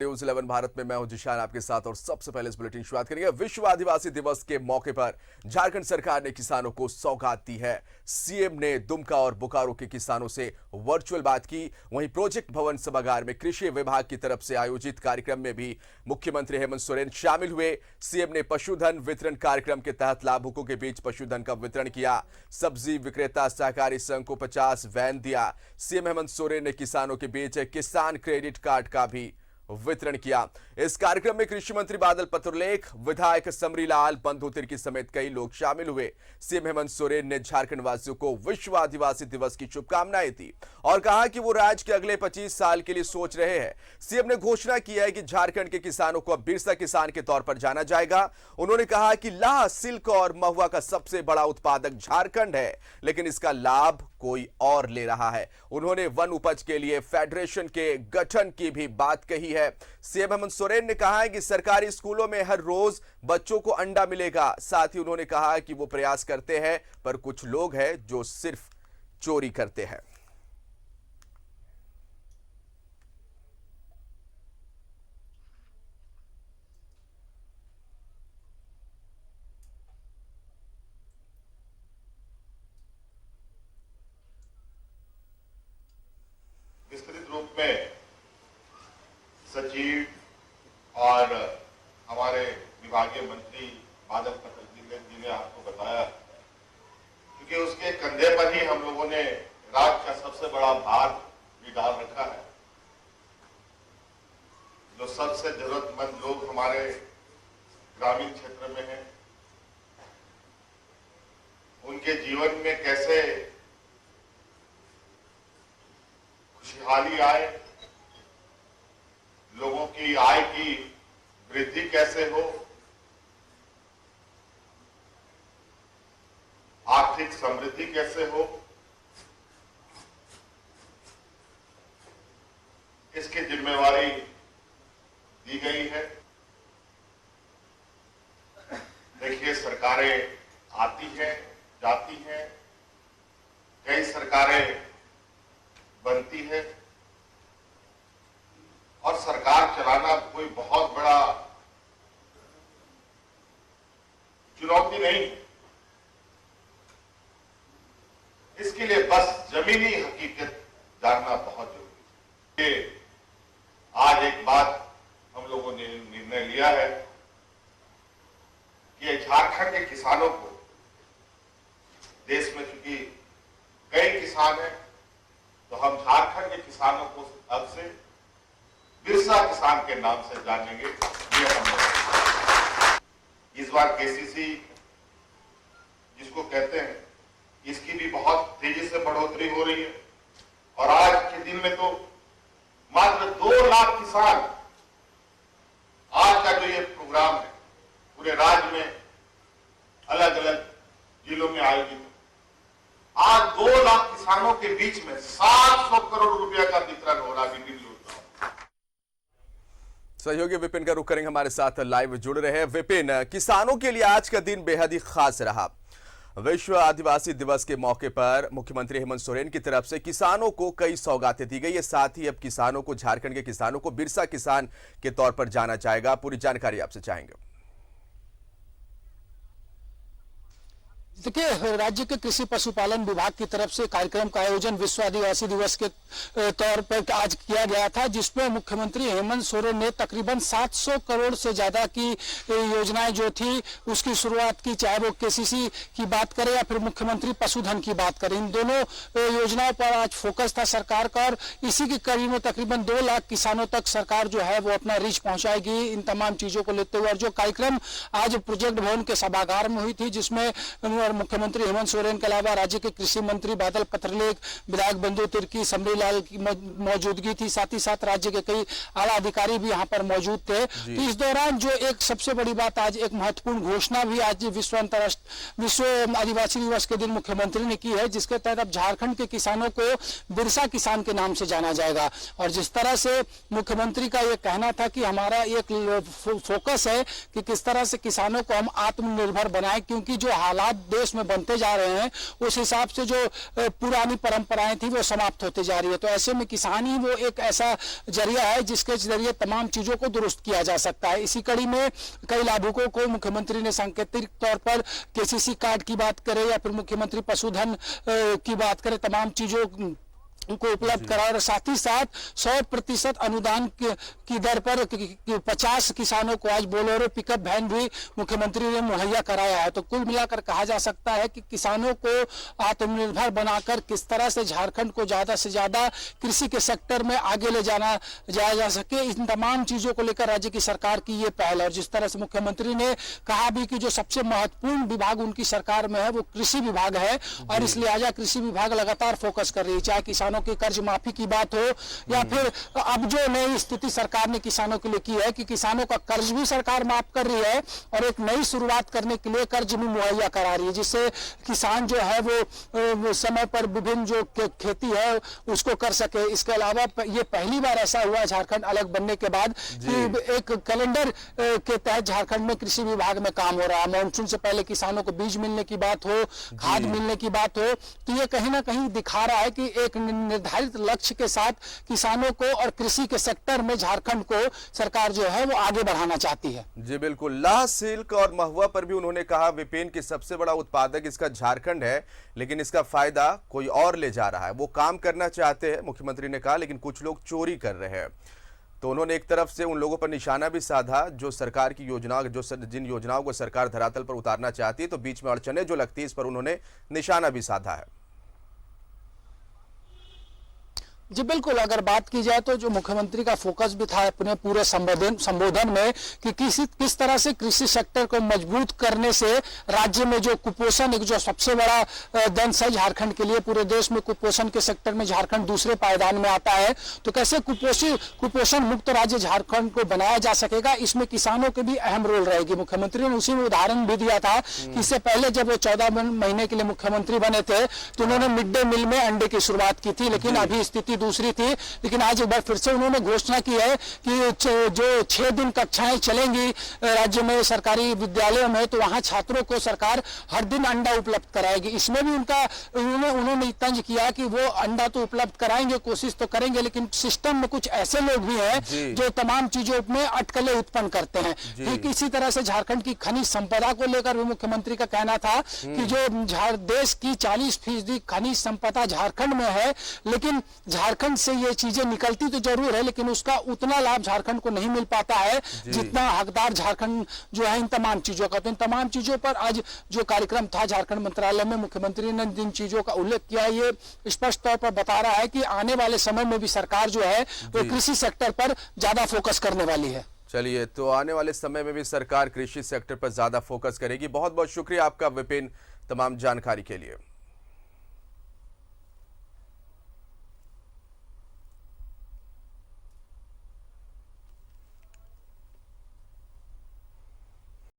News 11 Bharat में मैं हूं जिशान आपके साथ और सबसे पहले इस बुलेटिन शुरुआत करेंगे। विश्व आदिवासी दिवस के मौके पर झारखंड सरकार ने किसानों को सौगात दी है। सीएम ने दुमका और बोकारो के किसानों से वर्चुअल बात की। वहीं प्रोजेक्ट भवन सभागार में कृषि विभाग की तरफ से आयोजित कार्यक्रम में भी मुख्यमंत्री हेमंत सोरेन शामिल हुए। सीएम ने पशुधन वितरण कार्यक्रम के तहत लाभुकों के बीच पशुधन का वितरण किया। सब्जी विक्रेता सहकारी संघ को 50 वैन दिया। सीएम हेमंत सोरेन ने किसानों के बीच किसान क्रेडिट कार्ड का भी वितरण किया। इस कार्यक्रम में कृषि मंत्री बादल पत्रलेख, विधायक समरीलाल, बंधु तिर्की समेत कई लोग शामिल हुए। सीएम हेमंत सोरेन ने झारखंड वासियों को विश्व आदिवासी दिवस की शुभकामनाएं दी और कहा कि वो राज्य के अगले 25 साल के लिए सोच रहे हैं। सीएम ने घोषणा की है कि झारखंड के किसानों को अब बिरसा किसान के तौर पर जाना जाएगा। उन्होंने कहा कि लाह, सिल्क और महुआ का सबसे बड़ा उत्पादक झारखंड है, लेकिन इसका लाभ कोई और ले रहा है। उन्होंने वन उपज के लिए फेडरेशन के गठन की भी बात कही है। सीएम हेमंत सोरेन ने कहा है कि सरकारी स्कूलों में हर रोज बच्चों को अंडा मिलेगा। साथ ही उन्होंने कहा कि वो प्रयास करते हैं, पर कुछ लोग हैं जो सिर्फ चोरी करते हैं। विस्तृत रूप में सचिव और हमारे विभागीय मंत्री बादल पत्रलेख जी ने आपको बताया, क्योंकि उसके कंधे पर ही हम लोगों ने राज्य का सबसे बड़ा भार भी डाल रखा है। जो सबसे जरूरतमंद लोग हमारे ग्रामीण क्षेत्र में हैं, उनके जीवन में कैसे खुशहाली आए, लोगों की आय की वृद्धि कैसे हो, आर्थिक समृद्धि कैसे हो, इसकी जिम्मेवारी दी गई है। देखिए, सरकारें आती हैं, जाती हैं, कई सरकारें बनती है और सरकार चलाना कोई बहुत बड़ा चुनौती नहीं। इसके लिए बस जमीनी हकीकत जानना बहुत जरूरी है। आज एक बात हम लोगों ने निर्णय लिया है कि झारखंड के किसानों को, देश में चूंकि कई किसान हैं, तो हम झारखंड के किसानों को अब से बिरसा किसान के नाम से जानेंगे। ये हम इस बार केसीसी जिसको कहते हैं, इसकी भी बहुत तेजी से बढ़ोतरी हो रही है और आज के दिन में तो मात्र 2 लाख किसान, आज का जो ये प्रोग्राम है पूरे राज्य में अलग अलग जिलों में आयोजित है, आज 2 लाख किसानों के बीच में 700 करोड़ रुपया का वितरण हो रहा है विभिन्न योजनाओं। सहयोगी विपिन का रुख करेंगे, हमारे साथ लाइव जुड़ रहे हैं। विपिन, किसानों के लिए आज का दिन बेहद ही खास रहा। विश्व आदिवासी दिवस के मौके पर मुख्यमंत्री हेमंत सोरेन की तरफ से किसानों को कई सौगातें दी गई है। साथ ही अब किसानों को, झारखंड के किसानों को बिरसा किसान के तौर पर जाना जाएगा। पूरी जानकारी आपसे चाहेंगे। देखिए, राज्य के कृषि पशुपालन विभाग की तरफ से कार्यक्रम का आयोजन विश्व आदिवासी दिवस के तौर पर आज किया गया था, जिसमें मुख्यमंत्री हेमंत सोरेन ने तकरीबन 700 करोड़ से ज्यादा की योजनाएं जो थी उसकी शुरुआत की। चाहे वो केसीसी की बात करें या फिर मुख्यमंत्री पशुधन की बात करें, इन दोनों योजनाओं पर आज फोकस था सरकार का और इसी की कड़ी में तकरीबन 2 लाख किसानों तक सरकार जो है वो अपना रीच पहुंचाएगी इन तमाम चीजों को लेते हुए। और जो कार्यक्रम आज प्रोजेक्ट भवन के सभागार में हुई थी, जिसमें मुख्यमंत्री हेमंत सोरेन के अलावा राज्य के कृषि मंत्री बादल पत्रलेख, विधायक बंधु तिर्की, समरीलाल की मौजूदि थी। साथ ही साथ राज्य के कई आला अधिकारी भी यहाँ पर मौजूद थे। तो इस दौरान जो एक सबसे बड़ी बात, आज एक महत्वपूर्ण घोषणा भी आज विश्व आदिवासी दिवस के दिन मुख्यमंत्री ने की है, जिसके तहत अब झारखंड के किसानों को बिरसा किसान के नाम से जाना जाएगा। और जिस तरह से मुख्यमंत्री का यह कहना था कि हमारा एक फोकस है कि किस तरह से किसानों को हम आत्मनिर्भर बनाएं, क्योंकि जो हालात देश में बनते जा रहे हैं, उस हिसाब से जो पुरानी परंपराएं थी वो समाप्त होती जा रही है। तो ऐसे में किसान ही वो एक ऐसा जरिया है जिसके जरिए तमाम चीजों को दुरुस्त किया जा सकता है। इसी कड़ी में कई लाभुकों को मुख्यमंत्री ने सांकेतिक तौर पर केसीसी कार्ड की बात करें या फिर मुख्यमंत्री पशुधन की बात करें, तमाम चीजों को उपलब्ध करा और साथ ही साथ 100% अनुदान की दर पर 50 किसानों को आज बोलेरो पिकअप वैन भी मुख्यमंत्री ने मुहैया कराया है। तो कुल मिलाकर कहा जा सकता है कि किसानों को आत्मनिर्भर बनाकर किस तरह से झारखंड को ज्यादा से ज्यादा कृषि के सेक्टर में आगे ले जाया जा सके, इन तमाम चीजों को लेकर राज्य की सरकार की ये पहल है। और जिस तरह से मुख्यमंत्री ने कहा भी कि जो सबसे महत्वपूर्ण विभाग उनकी सरकार में है वो कृषि विभाग है और इस लिहाजा कृषि विभाग लगातार फोकस कर रही है, चाहे किसानों की कर्ज माफी की बात हो या फिर अब जो नई स्थिति सरकार ने किसानों के लिए की है कि किसानों का कर्ज भी सरकार माफ कर रही है और एक नई शुरुआत करने के लिए कर्ज भी मुहैया करा रही है, जिससे किसान जो है वो समय पर विभिन्न जो खेती है उसको कर सके। इसके अलावा ये पहली बार ऐसा हुआ झारखंड अलग बनने के बाद कि एक कैलेंडर के तहत झारखंड में कृषि विभाग में काम हो रहा है। मानसून से पहले किसानों को बीज मिलने की बात हो, खाद मिलने की बात हो, तो ये कहीं ना कहीं दिखा रहा है कि एक निर्धारित लक्ष्य के साथ किसानों को और कृषि के सेक्टर में झारखंड को सरकार जो है वो आगे बढ़ाना चाहती है। जी बिल्कुल। लाह सिल्क और महुआ पर भी उन्होंने कहा विपिन की सबसे बड़ा उत्पादक इसका झारखंड है, लेकिन इसका फायदा कोई और ले जा रहा है। वो काम करना चाहते हैं, मुख्यमंत्री ने कहा, लेकिन कुछ लोग चोरी कर रहे हैं। तो उन्होंने एक तरफ से उन लोगों पर निशाना भी साधा जो सरकार की योजना, जिन योजनाओं को सरकार धरातल पर उतारना चाहती है, तो बीच में अड़चने जो लगती है इस पर उन्होंने निशाना भी साधा है। जी बिल्कुल, अगर बात की जाए तो जो मुख्यमंत्री का फोकस भी था अपने पूरे संबोधन में कि किस तरह से कृषि सेक्टर को मजबूत करने से राज्य में जो कुपोषण एक जो सबसे बड़ा दंश है झारखंड के लिए, पूरे देश में कुपोषण के सेक्टर में झारखंड दूसरे पायदान में आता है, तो कैसे कुपोषण मुक्त राज्य झारखंड को बनाया जा सकेगा, इसमें किसानों की भी अहम रोल रहेगी। मुख्यमंत्री ने उसी में उदाहरण भी दिया था कि इससे पहले जब वो 14 महीने के लिए मुख्यमंत्री बने थे तो उन्होंने मिड डे मील में अंडे की शुरुआत की थी, लेकिन अभी स्थिति दूसरी थी। लेकिन आज एक बार फिर से उन्होंने घोषणा की है कि जो 6 दिन कक्षाएं चलेंगी राज्य में सरकारी विद्यालयों में, तो वहां छात्रों को सरकार हर दिन अंडा उपलब्ध कराएगी। इसमें भी उन्होंने तंज किया कि वो अंडा तो उपलब्ध कराएंगे, कोशिश तो करेंगे, लेकिन सिस्टम में कुछ ऐसे लोग भी हैं जो तमाम चीजों में अटकलें उत्पन्न करते हैं। ठीक इसी तरह से झारखंड की खनिज संपदा को लेकर भी मुख्यमंत्री का कहना था कि जो देश की 40% खनिज संपदा झारखंड में है, लेकिन झारखंड से ये चीजें निकलती तो जरूर है, लेकिन उसका उतना लाभ झारखंड को नहीं मिल पाता है जितना हकदार झारखंड जो है इन तमाम चीजों का। तो इन तमाम चीजों पर आज जो कार्यक्रम था झारखंड मंत्रालय में, मुख्यमंत्री ने जिन चीजों का उल्लेख किया, ये स्पष्ट तौर पर बता रहा है कि आने वाले समय में भी सरकार जो है वो कृषि सेक्टर पर ज्यादा फोकस करने वाली है। चलिए, तो आने वाले समय में भी सरकार कृषि सेक्टर पर ज्यादा फोकस करेगी। बहुत बहुत शुक्रिया आपका विपिन, तमाम जानकारी के लिए।